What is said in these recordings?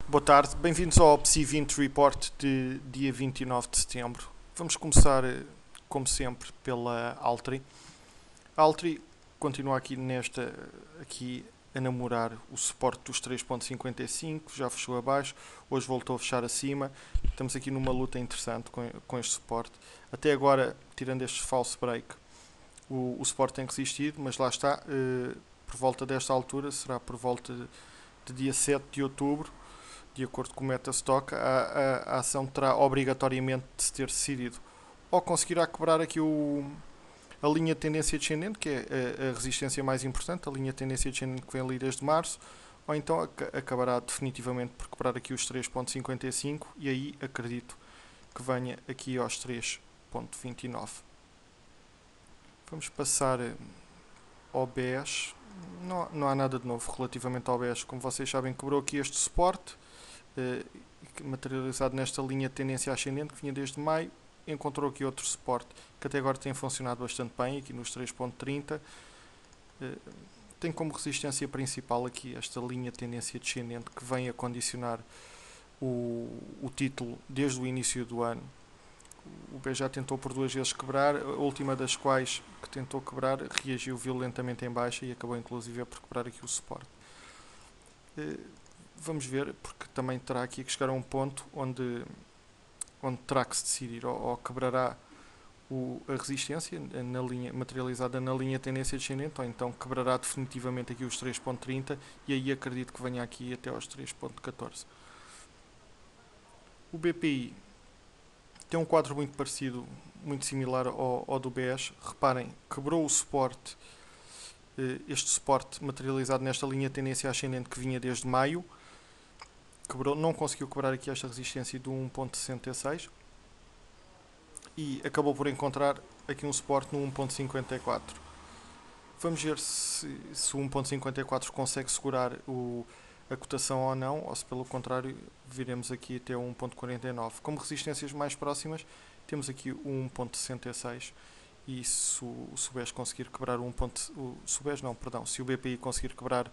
Boa tarde, bem-vindos ao PSI 20 Report de dia 29 de setembro. Vamos começar, como sempre, pela Altri. A Altri continua aqui a namorar o suporte dos 3.55, já fechou abaixo, hoje voltou a fechar acima. Estamos aqui numa luta interessante com este suporte. Até agora, tirando este false break, o suporte tem resistido, mas lá está, por volta desta altura, será por volta de dia 7 de outubro, de acordo com o Metastock, a ação terá obrigatoriamente de se ter decidido. Ou conseguirá quebrar aqui a linha de tendência descendente, que é a resistência mais importante, a linha de tendência descendente que vem ali desde março, ou então acabará definitivamente por quebrar aqui os 3.55 e aí acredito que venha aqui aos 3.29. Vamos passar ao BES. Não há nada de novo relativamente ao BES. Como vocês sabem, quebrou aqui este suporte, materializado nesta linha de tendência ascendente que vinha desde maio. Encontrou aqui outro suporte que até agora tem funcionado bastante bem, aqui nos 3.30. Tem como resistência principal aqui esta linha de tendência descendente que vem a condicionar o título desde o início do ano. O B já tentou por duas vezes quebrar, a última das quais que tentou quebrar reagiu violentamente em baixa e acabou inclusive por quebrar aqui o suporte. Vamos ver, porque também terá aqui que chegar a um ponto onde terá que se decidir, ou quebrará a resistência materializada na linha tendência descendente, ou então quebrará definitivamente aqui os 3.30 e aí acredito que venha aqui até aos 3.14. O BPI tem um quadro muito parecido, muito similar ao do BES. Reparem, quebrou o suporte, este suporte materializado nesta linha de tendência ascendente que vinha desde maio. Quebrou, não conseguiu quebrar aqui esta resistência do 1.66 e acabou por encontrar aqui um suporte no 1.54. Vamos ver se o 1.54 consegue segurar a cotação ou não, ou se pelo contrário viremos aqui até o 1.49. Como resistências mais próximas temos aqui o 1.66 e se o BES conseguir quebrar se o BPI conseguir quebrar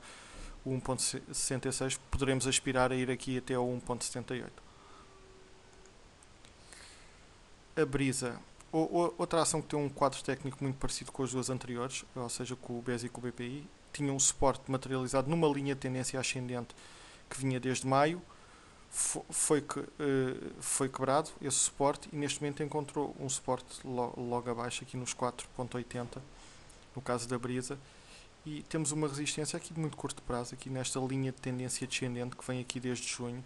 o 1.66 poderemos aspirar a ir aqui até o 1.78. A Brisa, outra ação que tem um quadro técnico muito parecido com as duas anteriores, ou seja, com o BES e com o BPI, tinha um suporte materializado numa linha de tendência ascendente que vinha desde maio, foi quebrado esse suporte e neste momento encontrou um suporte logo abaixo, aqui nos 4.80, no caso da Brisa, e temos uma resistência aqui de muito curto prazo, aqui nesta linha de tendência descendente que vem aqui desde junho.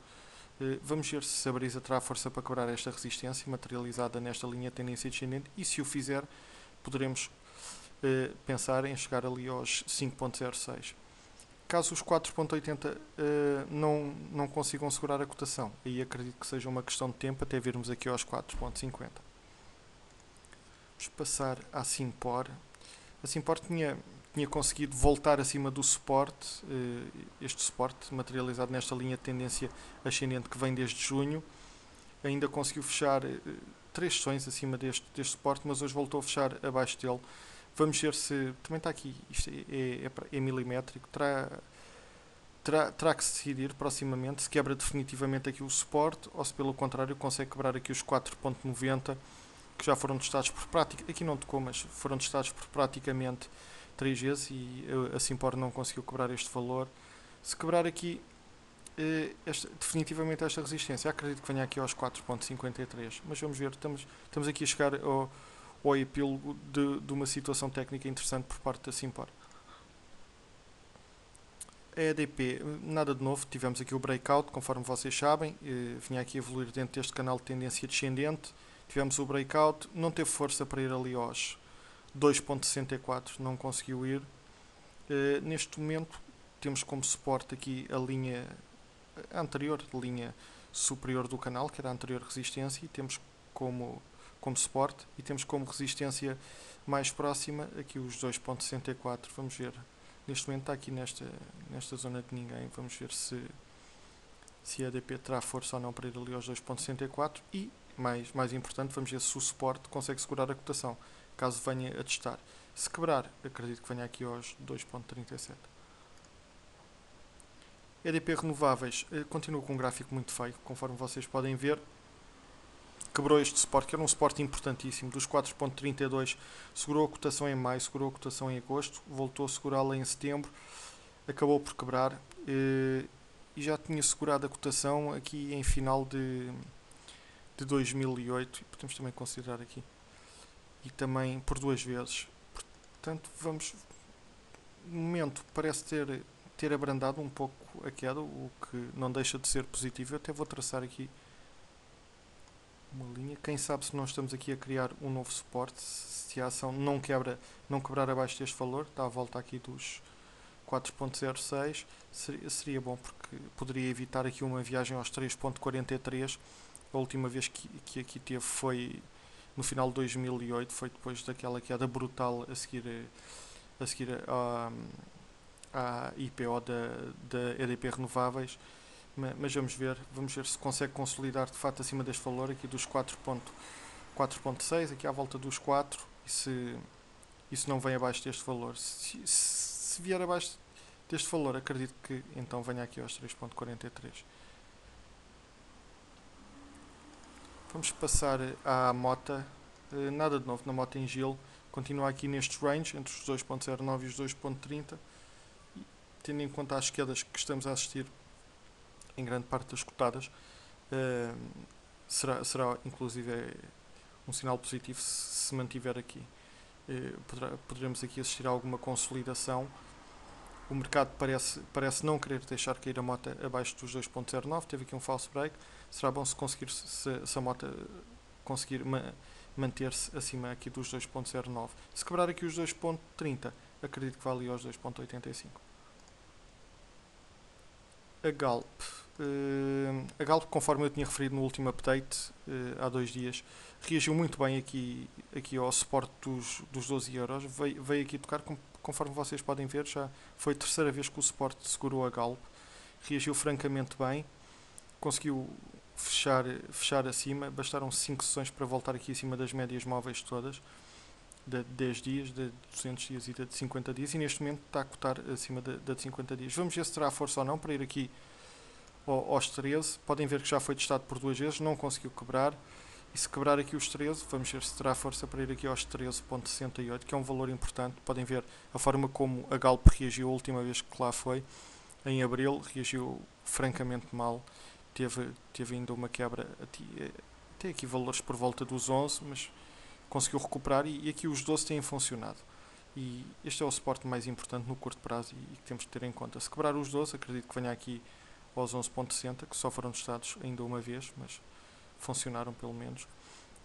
Vamos ver se a Brisa terá força para quebrar esta resistência materializada nesta linha de tendência descendente e se o fizer poderemos pensar em chegar ali aos 5.06. Caso os 4.80 não consigam segurar a cotação, aí acredito que seja uma questão de tempo até virmos aqui aos 4.50. Vamos passar à Simpor. A Simpor tinha conseguido voltar acima do suporte, este suporte materializado nesta linha de tendência ascendente que vem desde junho. Ainda conseguiu fechar 3 sessões acima deste suporte, mas hoje voltou a fechar abaixo dele. Vamos ver se, também está aqui, isto é milimétrico, terá que se decidir proximamente se quebra definitivamente aqui o suporte ou se pelo contrário consegue quebrar aqui os 4.90 que já foram testados por prática, aqui não tocou, mas foram testados por praticamente 3 vezes e a Simpor não conseguiu quebrar este valor. Se quebrar aqui definitivamente esta resistência, acredito que venha aqui aos 4.53, mas vamos ver, estamos aqui a chegar ao epílogo de uma situação técnica interessante por parte da Simpor. A EDP, nada de novo, tivemos aqui o breakout, conforme vocês sabem, vinha aqui a evoluir dentro deste canal de tendência descendente, tivemos o breakout, não teve força para ir ali aos 2.64, não conseguiu ir. Neste momento temos como suporte aqui a linha anterior, a linha superior do canal, que era a anterior resistência, e temos como suporte, e temos como resistência mais próxima aqui os 2.64, vamos ver. Neste momento está aqui nesta zona de ninguém, vamos ver se a EDP terá força ou não para ir ali aos 2.64 e, mais importante, vamos ver se o suporte consegue segurar a cotação, caso venha a testar. Se quebrar, acredito que venha aqui aos 2.37. EDP Renováveis continua com um gráfico muito feio, conforme vocês podem ver. Quebrou este suporte, que era um suporte importantíssimo, dos 4.32, segurou a cotação em maio, segurou a cotação em agosto, voltou a segurá-la em setembro, acabou por quebrar e já tinha segurado a cotação aqui em final de 2008, e podemos também considerar aqui, e também por duas vezes. Portanto, vamos, no momento parece ter abrandado um pouco a queda, o que não deixa de ser positivo. Eu até vou traçar aqui uma linha. Quem sabe se nós estamos aqui a criar um novo suporte, se a ação não quebrar abaixo deste valor, está à volta aqui dos 4.06, seria bom, porque poderia evitar aqui uma viagem aos 3.43. A última vez que aqui teve foi no final de 2008, foi depois daquela queda brutal a seguir à IPO da EDP Renováveis. Mas vamos ver se consegue consolidar de facto acima deste valor aqui dos 4.6, aqui à volta dos 4, e se não vem abaixo deste valor. Se vier abaixo deste valor, acredito que então venha aqui aos 3.43. Vamos passar à Mota. Nada de novo na Mota em Gil, continua aqui neste range entre os 2.09 e os 2.30, tendo em conta as quedas que estamos a assistir em grande parte das cotadas, será inclusive um sinal positivo se mantiver aqui. Poderemos aqui assistir a alguma consolidação. O mercado parece não querer deixar cair a Mota abaixo dos 2.09, teve aqui um false break. Será bom se a Mota conseguir manter-se acima aqui dos 2.09. Se quebrar aqui os 2.30, acredito que vai ali aos 2.85. A Galp, conforme eu tinha referido no último update, há 2 dias, reagiu muito bem aqui ao suporte dos 12 euros. Veio aqui tocar, conforme vocês podem ver, já foi a terceira vez que o suporte segurou a Galp. Reagiu francamente bem, conseguiu fechar acima, bastaram 5 sessões para voltar aqui acima das médias móveis todas, de 10 dias, de 200 dias e de 50 dias, e neste momento está a cotar acima de 50 dias. Vamos ver se terá força ou não para ir aqui aos 13. Podem ver que já foi testado por 2 vezes, não conseguiu quebrar, e se quebrar aqui os 13, vamos ver se terá força para ir aqui aos 13.68, que é um valor importante. Podem ver a forma como a Galp reagiu a última vez que lá foi, em abril, reagiu francamente mal, teve ainda uma quebra até aqui valores por volta dos 11, mas conseguiu recuperar, e aqui os 12 têm funcionado, e este é o suporte mais importante no curto prazo e que temos que ter em conta. Se quebrar os 12, acredito que venha aqui aos 11.60, que só foram testados ainda uma vez, mas funcionaram pelo menos,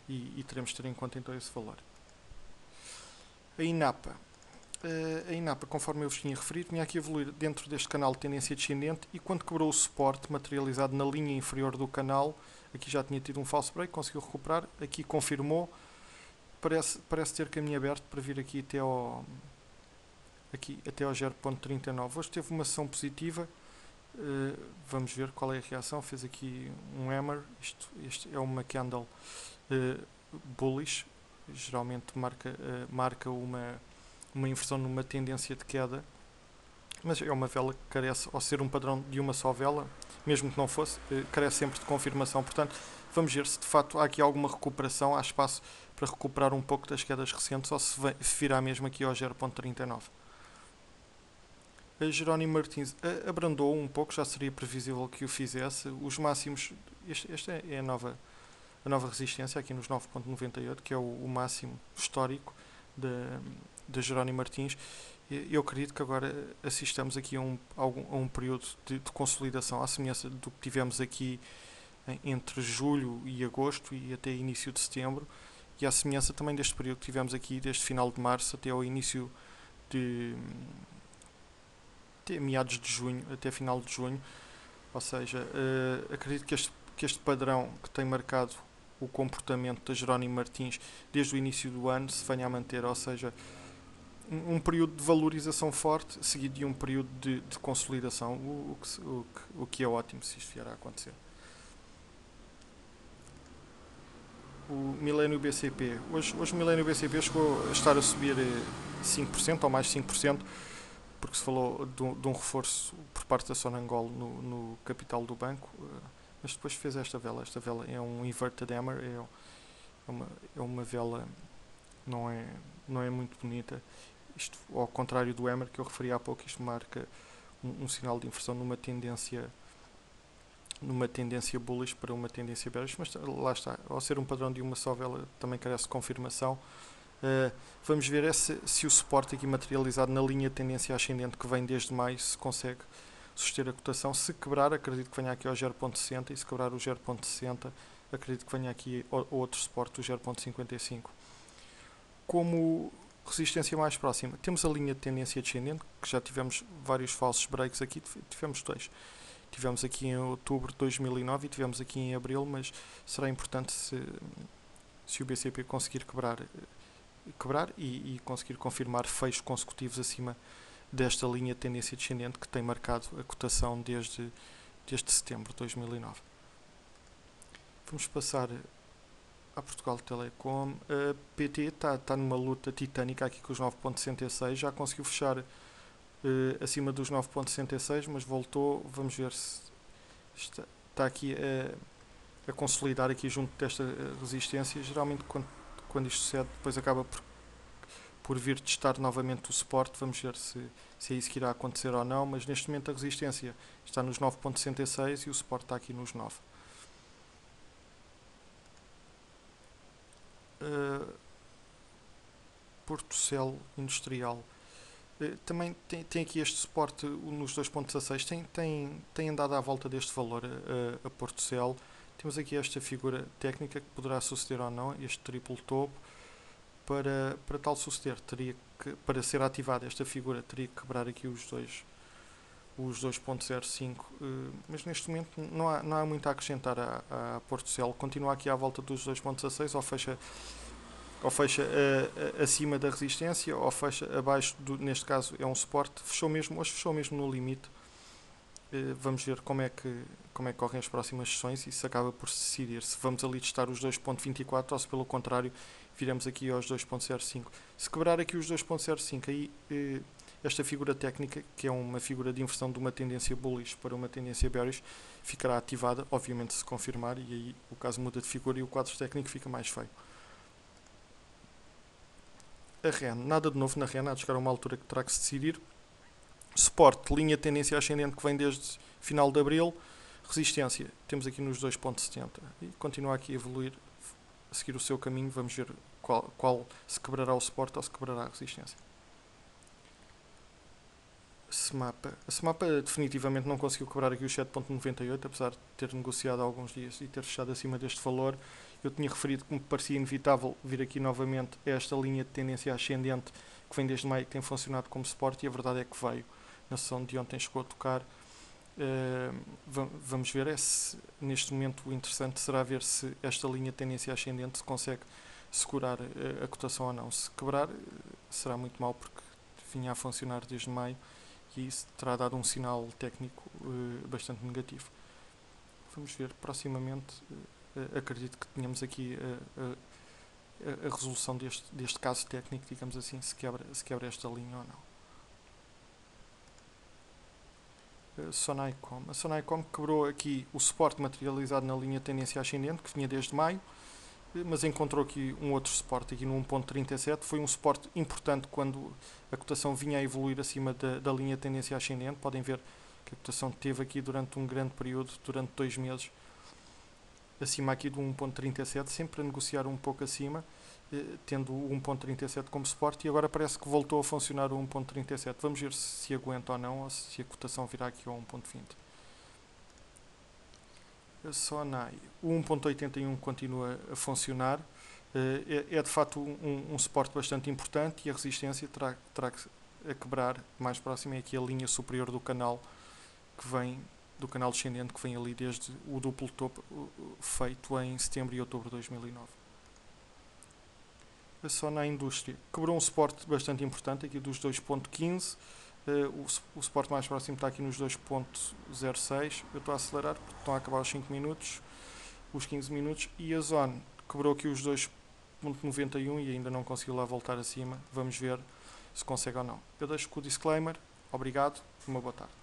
e teremos que ter em conta então esse valor. A INAPA, conforme eu vos tinha referido, vinha aqui a evoluir dentro deste canal de tendência descendente, e quando quebrou o suporte materializado na linha inferior do canal, aqui já tinha tido um false break, conseguiu recuperar, aqui confirmou, parece ter caminho aberto para vir aqui até ao 0.39. Hoje teve uma sessão positiva, vamos ver qual é a reação. Fez aqui um hammer, isto é uma candle bullish, geralmente marca uma inversão numa tendência de queda, mas é uma vela que carece, ao ser um padrão de uma só vela, mesmo que não fosse, carece sempre de confirmação. Portanto, vamos ver se de facto há aqui alguma recuperação, há espaço para recuperar um pouco das quedas recentes, ou se virá mesmo aqui ao 0.39. A Jerónimo Martins abrandou um pouco, já seria previsível que o fizesse. Os máximos, esta é a nova resistência aqui nos 9.98, que é o máximo histórico de Jerónimo Martins. Eu acredito que agora assistamos aqui a um período de consolidação, à semelhança do que tivemos aqui entre julho e agosto e até início de setembro, e à semelhança também deste período que tivemos aqui desde final de março até ao início até meados de junho, até final de junho. Ou seja, acredito que este padrão que tem marcado o comportamento de Jerónimo Martins desde o início do ano se venha a manter, ou seja, um período de valorização forte seguido de um período de consolidação, o que é ótimo se isto vier a acontecer. O Milênio BCP, hoje o Milênio BCP chegou a estar a subir 5% ou mais 5%, porque se falou de um reforço por parte da Sonangol no capital do banco, mas depois fez esta vela. Esta vela é um inverted hammer, é uma vela, não é, não é muito bonita. Isto, ao contrário do hammer que eu referi há pouco, isto marca um sinal de inversão numa tendência bullish para uma tendência bearish, mas lá está, ao ser um padrão de uma só vela também carece de confirmação. Vamos ver se o suporte aqui materializado na linha de tendência ascendente que vem desde maio se consegue suster a cotação. Se quebrar, acredito que venha aqui ao 0.60, e se quebrar o 0.60, acredito que venha aqui outro suporte, o 0.55. Como resistência mais próxima, temos a linha de tendência descendente, que já tivemos vários falsos breaks aqui, tivemos dois. Tivemos aqui em outubro de 2009 e tivemos aqui em abril, mas será importante se o BCP conseguir quebrar e conseguir confirmar fechos consecutivos acima desta linha de tendência descendente que tem marcado a cotação desde setembro de 2009. Vamos passar a Portugal Telecom. A PT está numa luta titânica aqui com os 9.66, já conseguiu fechar acima dos 9.66, mas voltou. Vamos ver se está aqui a consolidar aqui junto desta resistência. Geralmente quando isto sucede, depois acaba por vir testar novamente o suporte. Vamos ver se é isso que irá acontecer ou não, mas neste momento a resistência está nos 9.66 e o suporte está aqui nos 9. Portocel Industrial também tem aqui este suporte nos 2.16, tem andado à volta deste valor a Portocel. Temos aqui esta figura técnica que poderá suceder ou não, este triplo topo. Para tal suceder, para ser ativada esta figura, teria que quebrar aqui os 2.05, mas neste momento não há muito a acrescentar a Portocel. Continua aqui à volta dos 2.16, ou fecha acima da resistência, ou fecha abaixo, neste caso é um suporte. Hoje fechou mesmo no limite. Vamos ver como é que correm as próximas sessões e se acaba por se decidir se vamos ali testar os 2.24 ou se pelo contrário viramos aqui aos 2.05. Se quebrar aqui os 2.05, aí esta figura técnica, que é uma figura de inversão de uma tendência bullish para uma tendência bearish, ficará ativada, obviamente se confirmar, e aí o caso muda de figura e o quadro técnico fica mais feio. A REN, nada de novo na REN, há de chegar a uma altura que terá que se decidir. Suporte, linha de tendência ascendente que vem desde final de abril. Resistência, temos aqui nos 2.70 e continua aqui a evoluir, a seguir o seu caminho. Vamos ver qual se quebrará o suporte ou se quebrará a resistência. A SMAPA definitivamente não conseguiu quebrar aqui os 7.98, apesar de ter negociado há alguns dias e ter fechado acima deste valor. Eu tinha referido que me parecia inevitável vir aqui novamente esta linha de tendência ascendente que vem desde maio, que tem funcionado como suporte, e a verdade é que veio. Na sessão de ontem chegou a tocar. Vamos ver neste momento o interessante será ver se esta linha de tendência ascendente se consegue segurar a cotação ou não. Se quebrar será muito mal, porque vinha a funcionar desde maio e isso terá dado um sinal técnico bastante negativo. Vamos ver proximamente. Acredito que tenhamos aqui a resolução deste caso técnico, digamos assim, se quebra esta linha ou não. Sonaicom. A Sonaicom quebrou aqui o suporte materializado na linha de tendência ascendente, que vinha desde maio, mas encontrou aqui um outro suporte, aqui no 1.37. Foi um suporte importante quando a cotação vinha a evoluir acima da linha de tendência ascendente. Podem ver que a cotação teve aqui durante um grande período, durante 2 meses, acima aqui do 1.37, sempre a negociar um pouco acima, tendo o 1.37 como suporte, e agora parece que voltou a funcionar o 1.37. Vamos ver se aguenta ou não, ou se a cotação virá aqui ao 1.20. A SONAI, o 1.81 continua a funcionar, é de facto um suporte bastante importante, e a resistência terá que a quebrar mais próximo, é aqui a linha superior do canal, que vem do canal descendente, que vem ali desde o duplo topo feito em setembro e outubro de 2009. A SONAI Indústria quebrou um suporte bastante importante, aqui dos 2.15, o suporte mais próximo está aqui nos 2.06, eu estou a acelerar porque estão a acabar os 5 minutos, os 15 minutos, e a Zone quebrou aqui os 2.91 e ainda não conseguiu lá voltar acima. Vamos ver se consegue ou não. Eu deixo com o disclaimer. Obrigado, uma boa tarde.